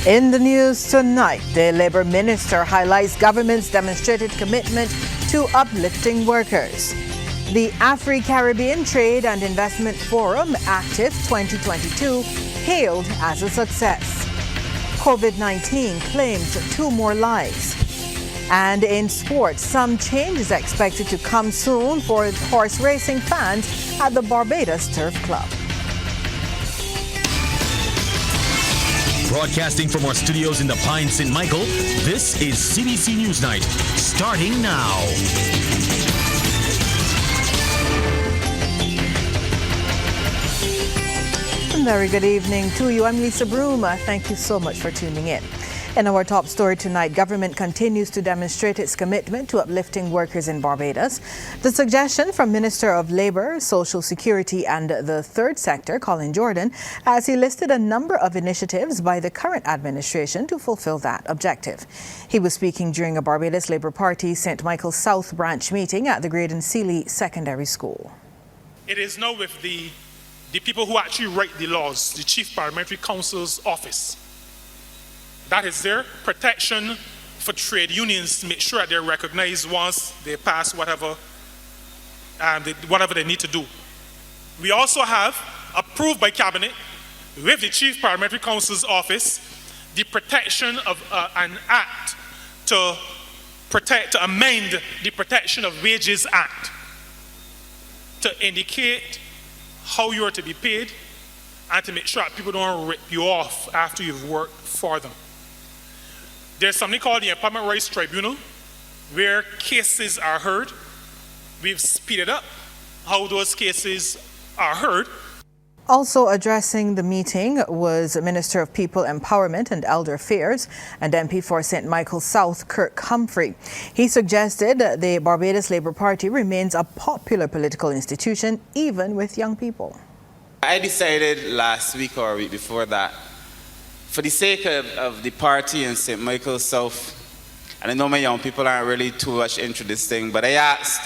In the news tonight, the Labour Minister highlights government's demonstrated commitment to uplifting workers. The Afri-Caribbean Trade and Investment Forum, Active 2022, hailed as a success. COVID-19 claims 2 more lives. And in sports, some changes expected to come soon for horse racing fans at the Barbados Turf Club. Broadcasting from our studios in the Pine St. Michael, this is CBC NewsNight, starting now. Very good evening to you. I'm Lisa Broom. Thank you so much for tuning in. In our top story tonight, government continues to demonstrate its commitment to uplifting workers in Barbados. The suggestion from Minister of Labour, Social Security and the Third Sector, Colin Jordan, as he listed a number of initiatives by the current administration to fulfill that objective. He was speaking during a Barbados Labour Party St. Michael's South branch meeting at the Graydon Sealy Secondary School. It is now with the people who actually write the laws, the Chief Parliamentary Council's office. That is their protection for trade unions to make sure that they're recognized once they pass whatever they need to do. We also have approved by Cabinet with the Chief Parliamentary Council's office the protection of an act to amend the Protection of Wages Act to indicate how you are to be paid and to make sure that people don't rip you off after you've worked for them. There's something called the Employment Rights Tribunal where cases are heard. We've speeded up how those cases are heard. Also addressing the meeting was Minister of People Empowerment and Elder Affairs and MP for St. Michael's South, Kirk Humphrey. He suggested the Barbados Labour Party remains a popular political institution, even with young people. I decided last week or a week before that, for the sake of the party in St. Michael's South, and I know my young people aren't really too much into this thing, but I asked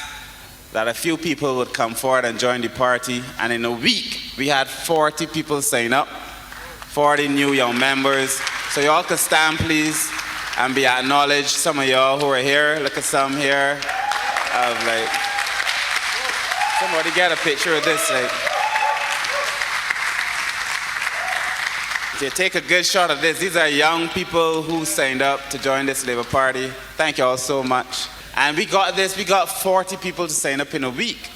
that a few people would come forward and join the party, and in a week, we had 40 people sign up, 40 new young members. So y'all could stand, please, and be acknowledged. Some of y'all who are here, look at some here, somebody get a picture of this, to take a good shot of this. These are young people who signed up to join this Labour Party. Thank you all so much. And we got 40 people to sign up in a week.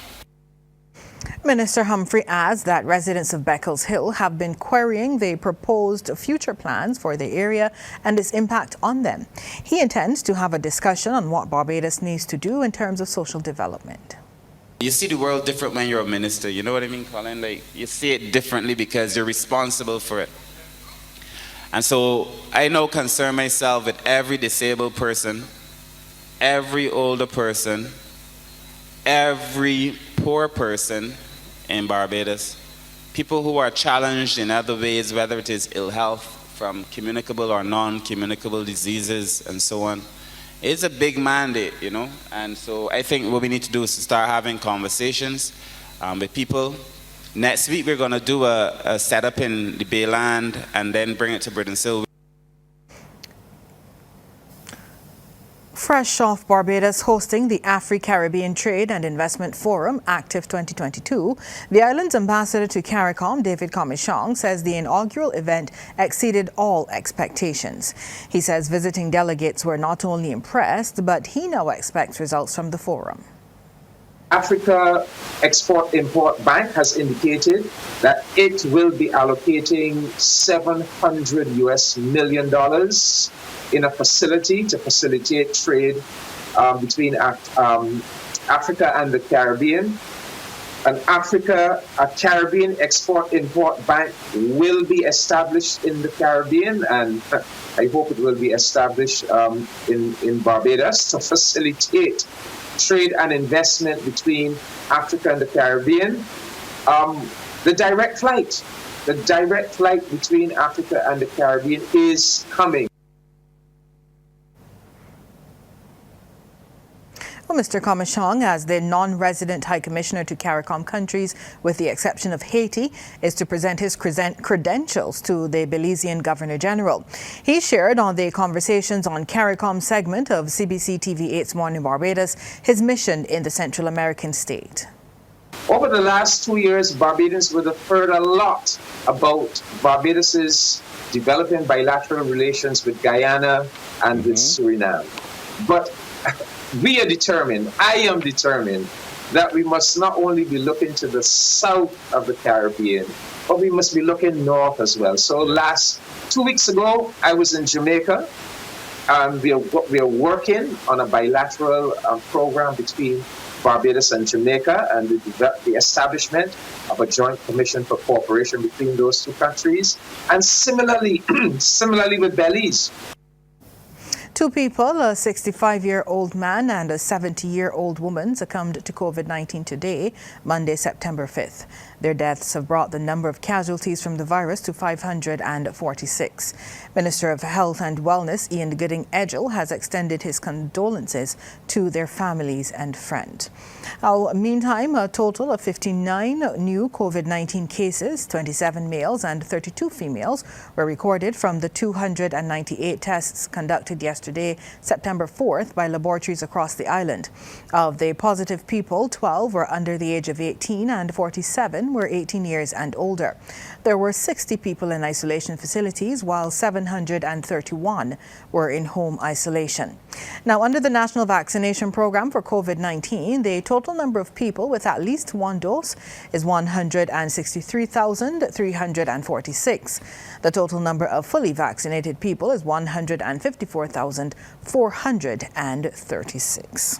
Minister Humphrey adds that residents of Beccles Hill have been querying the proposed future plans for the area and its impact on them. He intends to have a discussion on what Barbados needs to do in terms of social development. You see the world different when you're a minister, you know what I mean, Colin? You see it differently because you're responsible for it. And so I now concern myself with every disabled person, every older person, every poor person in Barbados, people who are challenged in other ways, whether it is ill health from communicable or non-communicable diseases and so on. It's a big mandate, you know, and so I think what we need to do is to start having conversations with people. Next week, we're going to do a setup in the Bayland and then bring it to Britain-Sil. Fresh off Barbados hosting the Afri-Caribbean Trade and Investment Forum, Active 2022, the island's ambassador to CARICOM, David Comichong, says the inaugural event exceeded all expectations. He says visiting delegates were not only impressed, but he now expects results from the forum. Africa Export-Import Bank has indicated that it will be allocating $700 million in a facility to facilitate trade between Africa and the Caribbean. A Caribbean Export-Import Bank will be established in the Caribbean, and I hope it will be established in Barbados to facilitate trade and investment between Africa and the Caribbean. The direct flight between Africa and the Caribbean is coming. Mr. Kamashong, as the non-resident High Commissioner to CARICOM countries, with the exception of Haiti, is to present his credentials to the Belizean Governor General. He shared on the Conversations on CARICOM segment of CBC TV8's Morning Barbados his mission in the Central American state. Over the last 2 years, Barbadians would have heard a lot about Barbados's developing bilateral relations with Guyana and with Suriname. But we are determined, I am determined, that we must not only be looking to the south of the Caribbean, but we must be looking north as well. So 2 weeks ago, I was in Jamaica, and we are working on a bilateral program between Barbados and Jamaica, and the establishment of a joint commission for cooperation between those two countries, and similarly with Belize. Two people, a 65-year-old man and a 70-year-old woman, succumbed to COVID-19 today, Monday, September 5th. Their deaths have brought the number of casualties from the virus to 546. Minister of Health and Wellness Ian Gooding-Edgell has extended his condolences to their families and friends. Meantime, a total of 59 new COVID-19 cases, 27 males and 32 females, were recorded from the 298 tests conducted yesterday, September 4th, by laboratories across the island. Of the positive people, 12 were under the age of 18 and 47 were 18 years and older. There were 60 people in isolation facilities, while 731 were in home isolation. Now, under the National Vaccination Program for COVID-19, the total number of people with at least one dose is 163,346. The total number of fully vaccinated people is 154,436.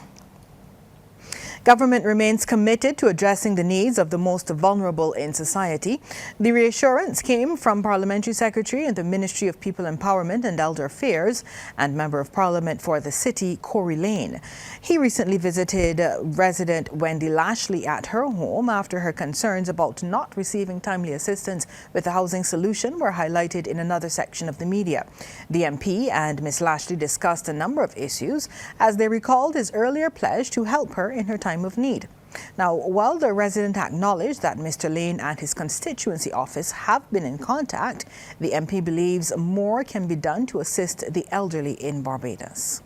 Government remains committed to addressing the needs of the most vulnerable in society. The reassurance came from Parliamentary Secretary in the Ministry of People Empowerment and Elder Affairs and Member of Parliament for the City, Corey Lane. He recently visited resident Wendy Lashley at her home after her concerns about not receiving timely assistance with the housing solution were highlighted in another section of the media. The MP and Ms. Lashley discussed a number of issues as they recalled his earlier pledge to help her in her time of need. Now, while the resident acknowledged that Mr. Lane and his constituency office have been in contact, the MP believes more can be done to assist the elderly in Barbados.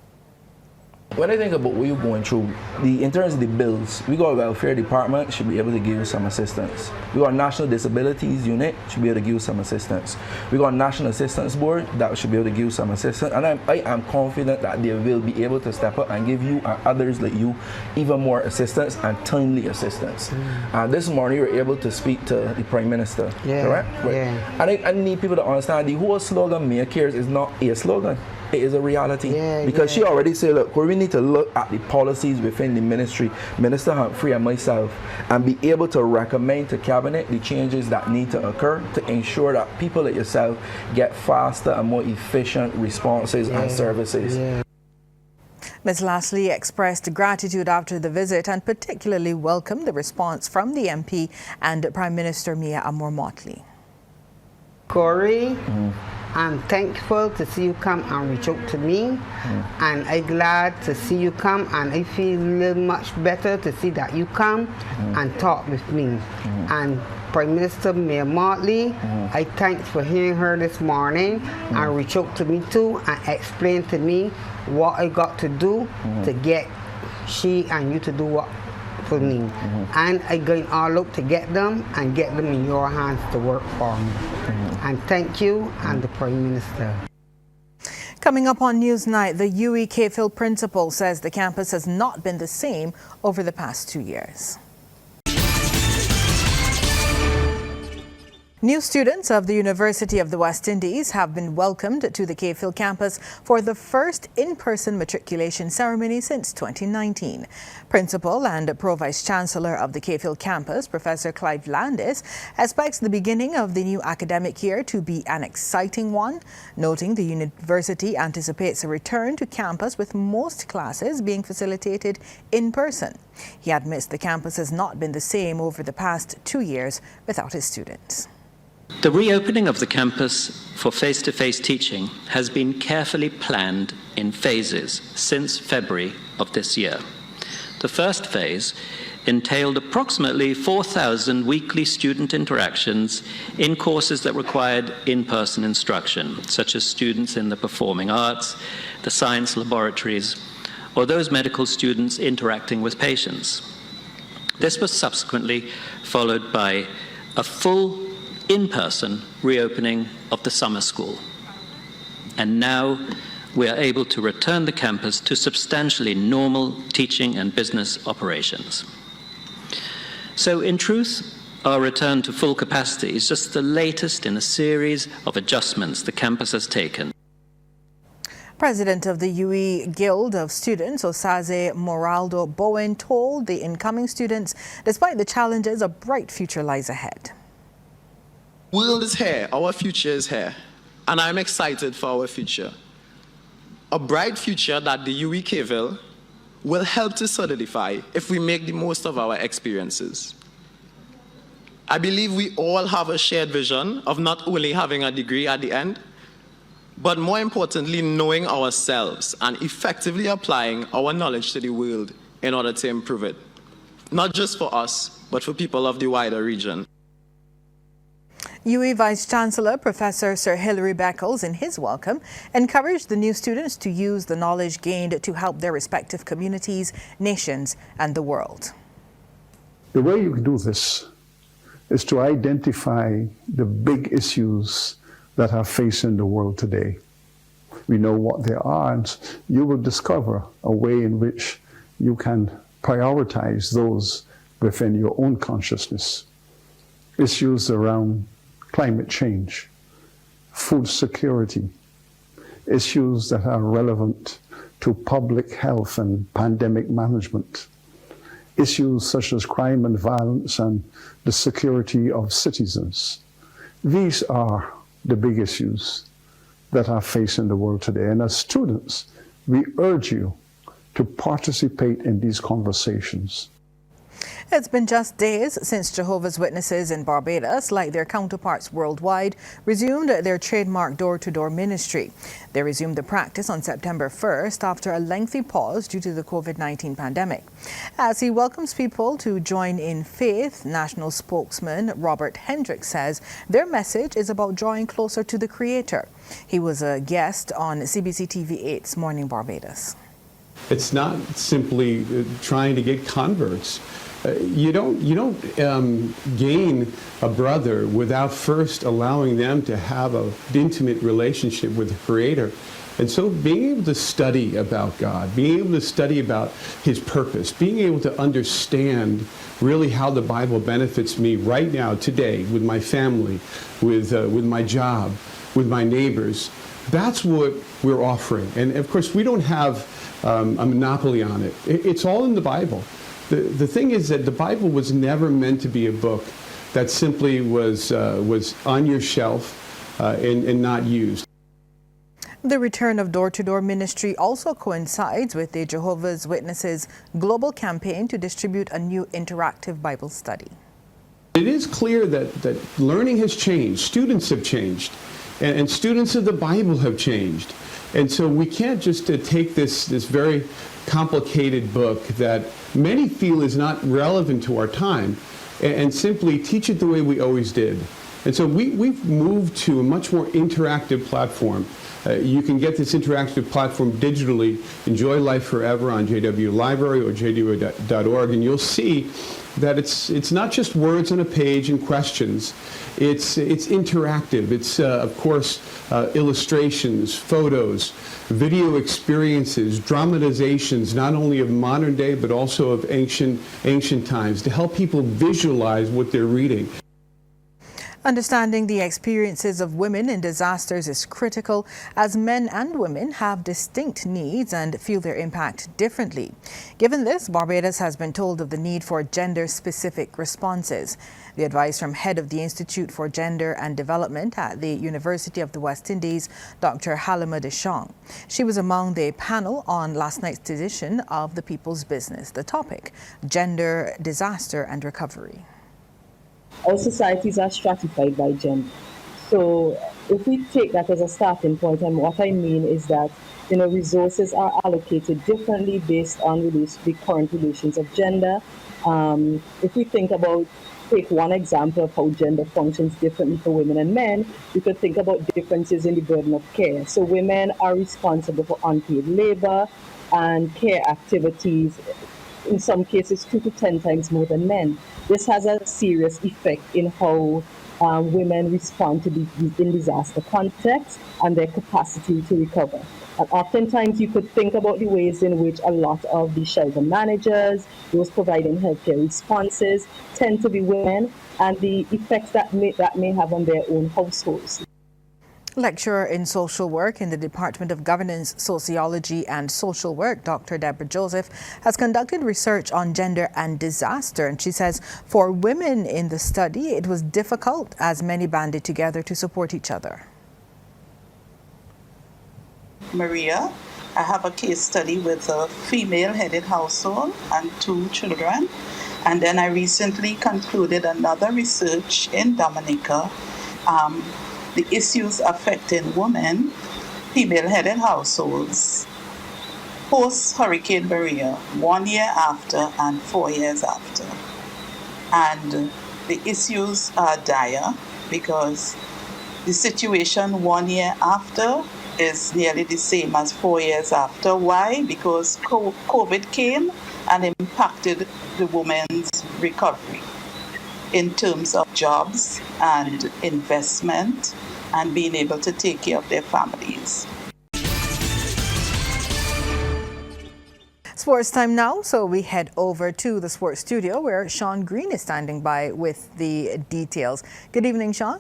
When I think about what you're going through, in terms of the bills, we got a welfare department should be able to give you some assistance. We got a National Disabilities Unit should be able to give you some assistance. We got a National Assistance Board that should be able to give you some assistance. And I am confident that they will be able to step up and give you and others like you even more assistance and timely assistance. This morning we were able to speak to the Prime Minister, correct? Right. Yeah. And I need people to understand the whole slogan, "Make Cares," is not a slogan. It is a reality, because she already said, look, we need to look at the policies within the ministry, Minister Humphrey and myself, and be able to recommend to Cabinet the changes that need to occur to ensure that people like yourself get faster and more efficient responses and services. Ms. Lashley expressed gratitude after the visit and particularly welcomed the response from the MP and Prime Minister Mia Amor-Motley. Corey, I'm thankful to see you come and reach out to me, and I'm glad to see you come, and I feel much better to see that you come and talk with me. And Prime Minister Mia Motley, I thank for hearing her this morning and reach out to me too and explain to me what I got to do to get she and you to do what for me. And I'm going all out to get them and get them in your hands to work for me. And thank you and the Prime Minister. Coming up on Newsnight, the UE K-Phil principal says the campus has not been the same over the past 2 years. New students of the University of the West Indies have been welcomed to the K-Phil campus for the first in-person matriculation ceremony since 2019. Principal and Pro-Vice Chancellor of the K-Phil campus, Professor Clive Landis, expects the beginning of the new academic year to be an exciting one, noting the university anticipates a return to campus with most classes being facilitated in person. He admits the campus has not been the same over the past 2 years without his students. The reopening of the campus for face-to-face teaching has been carefully planned in phases since February of this year. The first phase entailed approximately 4,000 weekly student interactions in courses that required in-person instruction, such as students in the performing arts, the science laboratories, or those medical students interacting with patients. This was subsequently followed by a full in-person reopening of the summer school. And now we are able to return the campus to substantially normal teaching and business operations. So in truth, our return to full capacity is just the latest in a series of adjustments the campus has taken. President of the UE Guild of Students, Osaze Moraldo Bowen, told the incoming students, despite the challenges, a bright future lies ahead. World is here, our future is here, and I'm excited for our future. A bright future that the UE Civil will help to solidify if we make the most of our experiences. I believe we all have a shared vision of not only having a degree at the end, but more importantly, knowing ourselves and effectively applying our knowledge to the world in order to improve it, not just for us, but for people of the wider region. UE Vice-Chancellor Professor Sir Hilary Beckles, in his welcome, encouraged the new students to use the knowledge gained to help their respective communities, nations, and the world. The way you do this is to identify the big issues that are facing the world today. We know what they are, and you will discover a way in which you can prioritize those within your own consciousness. Issues around climate change, food security, issues that are relevant to public health and pandemic management, issues such as crime and violence and the security of citizens. These are the big issues that are facing the world today. And as students, we urge you to participate in these conversations. It's been just days since Jehovah's Witnesses in Barbados, like their counterparts worldwide, resumed their trademark door-to-door ministry. They resumed the practice on September 1st after a lengthy pause due to the COVID-19 pandemic. As he welcomes people to join in faith, national spokesman Robert Hendricks says their message is about drawing closer to the Creator. He was a guest on CBC TV 8's Morning Barbados. It's not simply trying to get converts. You don't gain a brother without first allowing them to have an intimate relationship with the Creator. And so being able to study about God, being able to study about His purpose, being able to understand really how the Bible benefits me right now, today, with my family, with my job, with my neighbors, that's what we're offering. And of course, we don't have a monopoly on it. It's all in the Bible. The thing is that the Bible was never meant to be a book that simply was on your shelf and not used. The return of door-to-door ministry also coincides with the Jehovah's Witnesses global campaign to distribute a new interactive Bible study. It is clear that learning has changed, students have changed, and students of the Bible have changed. And so we can't just take this very complicated book that many feel is not relevant to our time and simply teach it the way we always did. And so we've moved to a much more interactive platform. You can get this interactive platform digitally, Enjoy Life Forever on JW Library or jw.org, and you'll see that it's not just words on a page and questions. It's interactive. It's of course illustrations, photos, video experiences, dramatizations, not only of modern day but also of ancient times, to help people visualize what they're reading. Understanding the experiences of women in disasters is critical, as men and women have distinct needs and feel their impact differently. Given this, Barbados has been told of the need for gender-specific responses. The advice from head of the Institute for Gender and Development at the University of the West Indies, Dr. Halima Deschamps. She was among the panel on last night's edition of The People's Business. The topic, gender, disaster and recovery. Our societies are stratified by gender. So if we take that as a starting point, and what I mean is that, resources are allocated differently based on the current relations of gender. If we take one example of how gender functions differently for women and men, we could think about differences in the burden of care. So women are responsible for unpaid labor and care activities, in some cases 2 to 10 times more than men. This has a serious effect in how women respond to in disaster context and their capacity to recover. And oftentimes you could think about the ways in which a lot of the shelter managers, those providing healthcare responses, tend to be women, and the effects that may have on their own households. Lecturer in social work in the Department of Governance, Sociology and Social Work, Dr. Deborah Joseph, has conducted research on gender and disaster. And she says for women in the study, it was difficult as many banded together to support each other. Maria, I have a case study with a female-headed household and 2 children. And then I recently concluded another research in Dominica, the issues affecting women, female-headed households, post-Hurricane Maria, 1 year after and 4 years after. And the issues are dire because the situation 1 year after is nearly the same as 4 years after. Why? Because COVID came and impacted the women's recovery in terms of jobs and investment and being able to take care of their families. Sports time now, so we head over to the sports studio where Sean Green is standing by with the details. Good evening, Sean.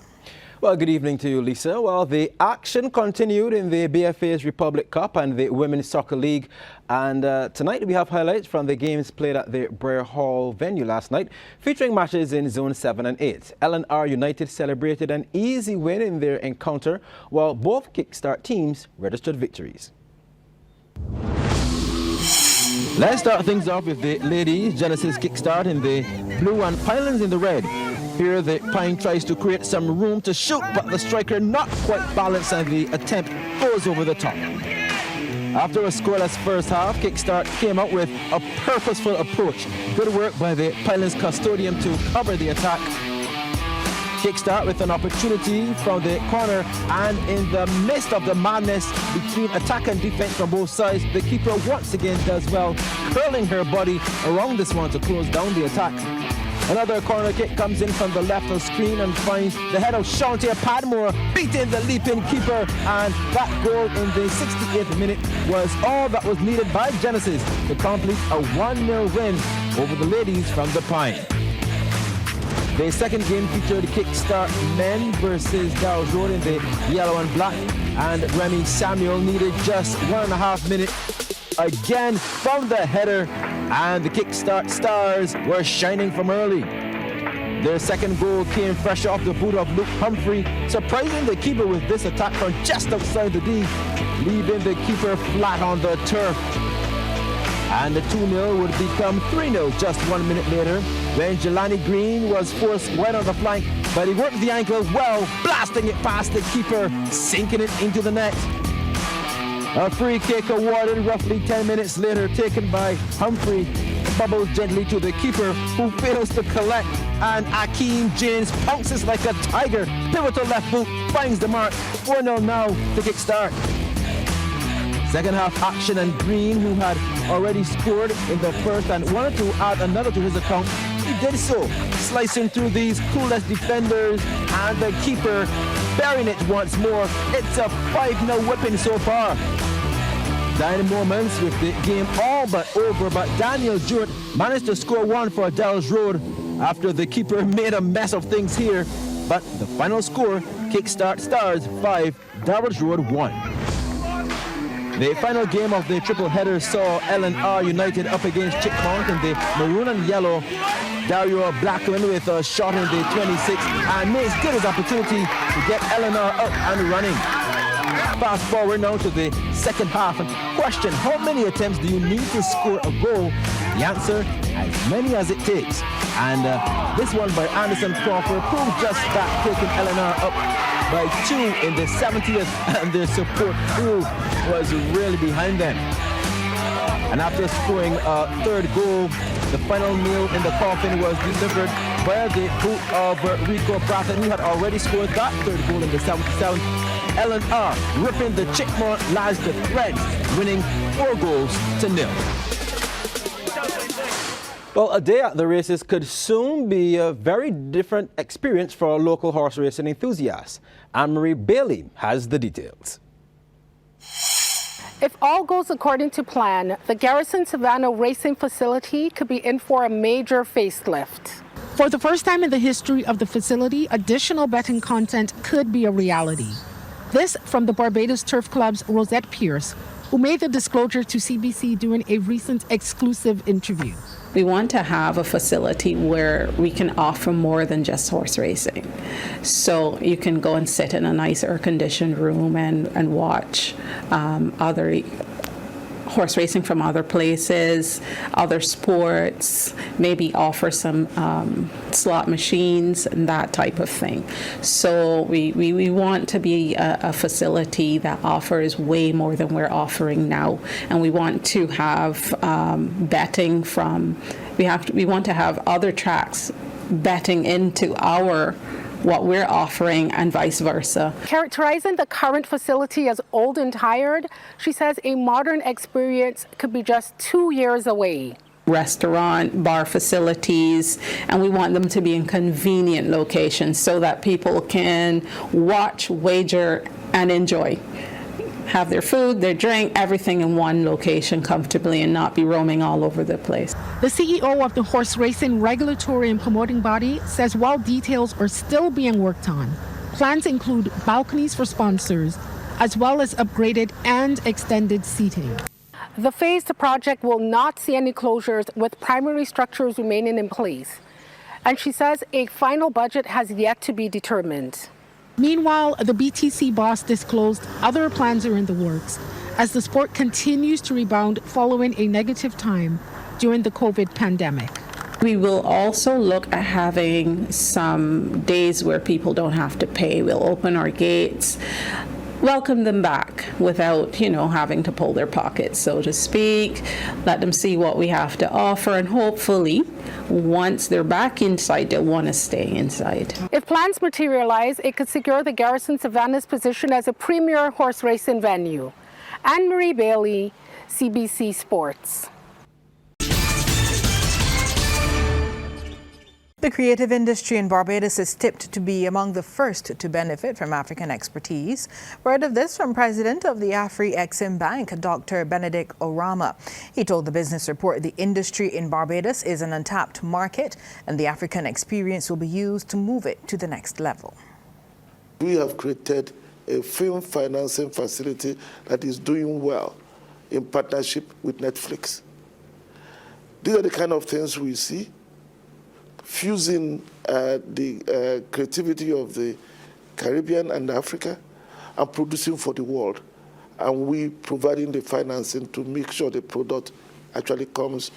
Well, good evening to you, Lisa. Well, the action continued in the BFA's Republic Cup and the Women's Soccer League. And tonight we have highlights from the games played at the Brer Hall venue last night, featuring matches in Zone 7 and 8. LNR United celebrated an easy win in their encounter, while both Kickstart teams registered victories. Let's start things off with the ladies. Genesis Kickstart in the blue and Pinelands in the red. Here the Pine tries to create some room to shoot, but the striker not quite balanced and the attempt goes over the top. After a scoreless first half, Kickstart came out with a purposeful approach. Good work by the Pinelands custodian to cover the attack. Kickstart with an opportunity from the corner, and in the midst of the madness between attack and defense from both sides, the keeper once again does well, curling her body around this one to close down the attack. Another corner kick comes in from the left of screen and finds the head of Shantia Padmore beating the leaping keeper, and that goal in the 68th minute was all that was needed by Genesis to complete a 1-0 win over the ladies from the Pine. The second game featured Kickstart men versus Dow's Road in the yellow and black, and Remy Samuel needed just 1.5 minutes again from the header, and the Kickstart stars were shining from early. Their second goal came fresh off the boot of Luke Humphrey, surprising the keeper with this attack from just outside the D, leaving the keeper flat on the turf. And the 2-0 would become 3-0 just 1 minute later when Jelani Green was forced wide on the flank, but he worked the ankle well, blasting it past the keeper, sinking it into the net. A free kick awarded roughly 10 minutes later, taken by Humphrey, bubbles gently to the keeper, who fails to collect, and Akeem James pounces like a tiger. Pivotal left boot finds the mark. 4-0 now to Kickstart. Second half action, and Green, who had already scored in the first and wanted to add another to his account, he did so, slicing through these clueless defenders, and the keeper burying it once more. It's a 5-0 whipping so far. Dying moments with the game all but over, but Daniel Jewett managed to score one for Dells Road after the keeper made a mess of things here. But the final score, Kickstart Stars 5, Dells Road 1. The final game of the triple header saw LNR United up against Chickmount in the maroon and yellow. Dario Blackman with a shot in the 26th and makes good his opportunity to get LNR up and running. Fast forward now to the second half and question, how many attempts do you need to score a goal? The answer, as many as it takes. And this one by Anderson Crawford proved just that, taking LNR up by 2 in the 70th, and their support crew was really behind them. And after scoring a third goal, the final nail in the coffin was delivered via the boot of Rico Pratt, who had already scored that third goal in the 77th. Ellen R. ripping the Chickmore lads to thread, winning 4-0. Well, a day at the races could soon be a very different experience for local horse racing enthusiasts. Anne-Marie Bailey has the details. If all goes according to plan, the Garrison Savannah Racing Facility could be in for a major facelift. For the first time in the history of the facility, additional betting content could be a reality. This from the Barbados Turf Club's Rosette Pierce, who made the disclosure to CBC during a recent exclusive interview. We want to have a facility where we can offer more than just horse racing. So you can go and sit in a nice air-conditioned room and watch other horse racing from other places, other sports, maybe offer some slot machines and that type of thing. So we want to be a facility that offers way more than we're offering now, and we want to have betting from, we want to have other tracks betting into what we're offering and vice versa. Characterizing the current facility as old and tired, she says a modern experience could be just 2 years away. Restaurant, bar facilities, and we want them to be in convenient locations so that people can watch, wager, and enjoy. Have their food, their drink, everything in one location comfortably and not be roaming all over the place. The CEO of the horse racing regulatory and promoting body says while details are still being worked on, plans include balconies for sponsors, as well as upgraded and extended seating. The phased project will not see any closures, with primary structures remaining in place. And she says a final budget has yet to be determined. Meanwhile, the BTC boss disclosed other plans are in the works as the sport continues to rebound following a negative time during the COVID pandemic. We will also look at having some days where people don't have to pay. We'll open our gates, welcome them back without, having to pull their pockets, so to speak, let them see what we have to offer, and hopefully, once they're back inside, they'll want to stay inside. If plans materialize, it could secure the Garrison Savannah's position as a premier horse racing venue. Anne-Marie Bailey, CBC Sports. The creative industry in Barbados is tipped to be among the first to benefit from African expertise. Word of this from President of the Afri-Caribbean Bank, Dr. Benedict Orama. He told the Business Report the industry in Barbados is an untapped market and the African experience will be used to move it to the next level. We have created a film financing facility that is doing well in partnership with Netflix. These are the kind of things we see, fusing the creativity of the Caribbean and Africa and producing for the world. And we providing the financing to make sure the product actually comes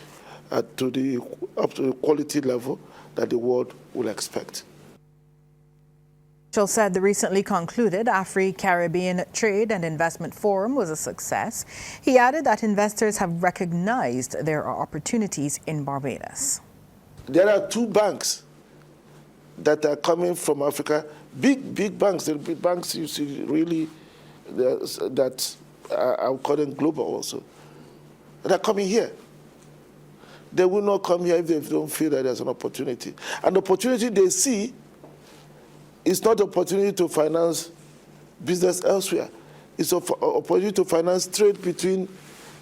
up to the quality level that the world will expect. Mitchell said the recently concluded Afri-Caribbean Trade and Investment Forum was a success. He added that investors have recognized there are opportunities in Barbados. There are 2 banks that are coming from Africa, big banks. The big banks you see really that I'll call them global also, that are coming here. They will not come here if they don't feel that there's an opportunity. And the opportunity they see is not an opportunity to finance business elsewhere. It's an opportunity to finance trade between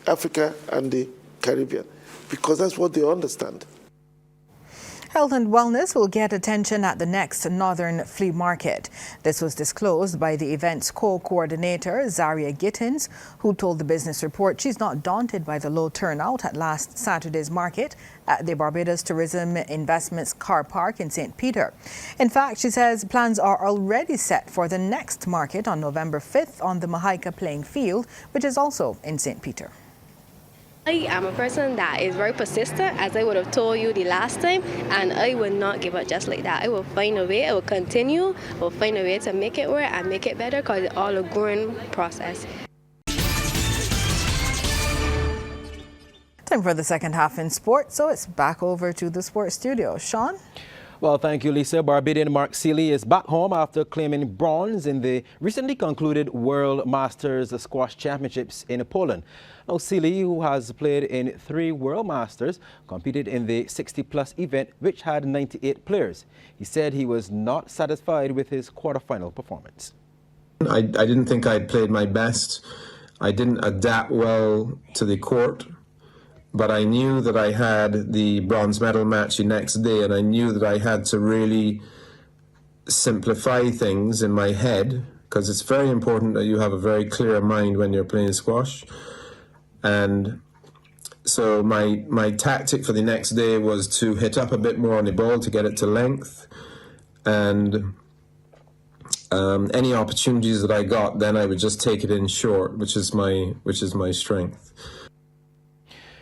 Africa and the Caribbean, because that's what they understand. Health and wellness will get attention at the next Northern Flea Market. This was disclosed by the event's co-coordinator, Zaria Gittins, who told the Business Report she's not daunted by the low turnout at last Saturday's market at the Barbados Tourism Investments car park in St. Peter. In fact, she says plans are already set for the next market on November 5th on the Mahaika playing field, which is also in St. Peter. I am a person that is very persistent, as I would have told you the last time, and I will not give up just like that. I will find a way, I will continue, I will find a way to make it work and make it better, because it's all a growing process. Time for the second half in sport, so it's back over to the sports studio. Sean? Well, thank you, Lisa. Barbadian Mark Seeley is back home after claiming bronze in the recently concluded World Masters Squash Championships in Poland. Now, Seeley, who has played in 3 World Masters, competed in the 60-plus event, which had 98 players. He said he was not satisfied with his quarterfinal performance. I didn't think I'd played my best. I didn't adapt well to the court. But I knew that I had the bronze medal match the next day, and I knew that I had to really simplify things in my head, because it's very important that you have a very clear mind when you're playing squash. And so my tactic for the next day was to hit up a bit more on the ball to get it to length, and any opportunities that I got, then I would just take it in short, which is my strength.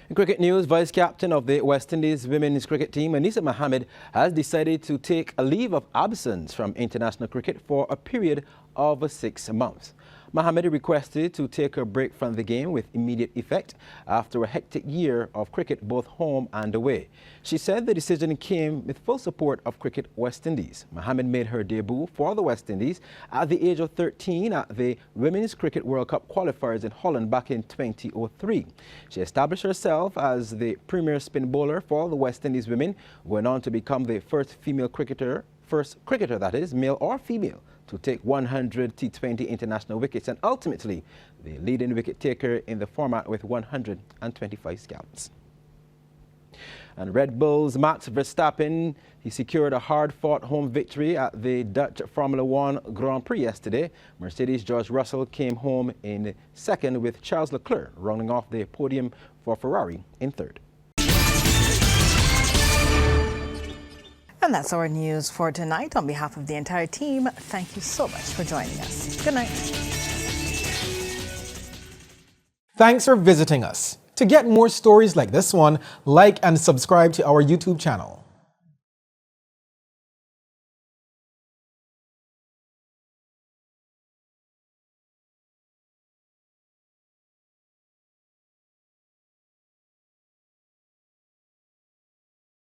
In cricket news, Vice Captain of the West Indies women's cricket team, Anisa Mohammed, has decided to take a leave of absence from international cricket for a period of 6 months. Mohammed requested to take a break from the game with immediate effect after a hectic year of cricket both home and away. She said the decision came with full support of Cricket West Indies. Mohammed made her debut for the West Indies at the age of 13 at the Women's Cricket World Cup qualifiers in Holland back in 2003. She established herself as the premier spin bowler for the West Indies women, going on to become the first cricketer that is, male or female, to take 100 T20 international wickets, and ultimately the leading wicket taker in the format with 125 scalps. And Red Bull's Max Verstappen, he secured a hard-fought home victory at the Dutch Formula One Grand Prix yesterday. Mercedes' George Russell came home in second, with Charles Leclerc rounding off the podium for Ferrari in third. And that's our news for tonight. On behalf of the entire team, thank you so much for joining us. Good night. Thanks for visiting us. To get more stories like this one, like and subscribe to our YouTube channel.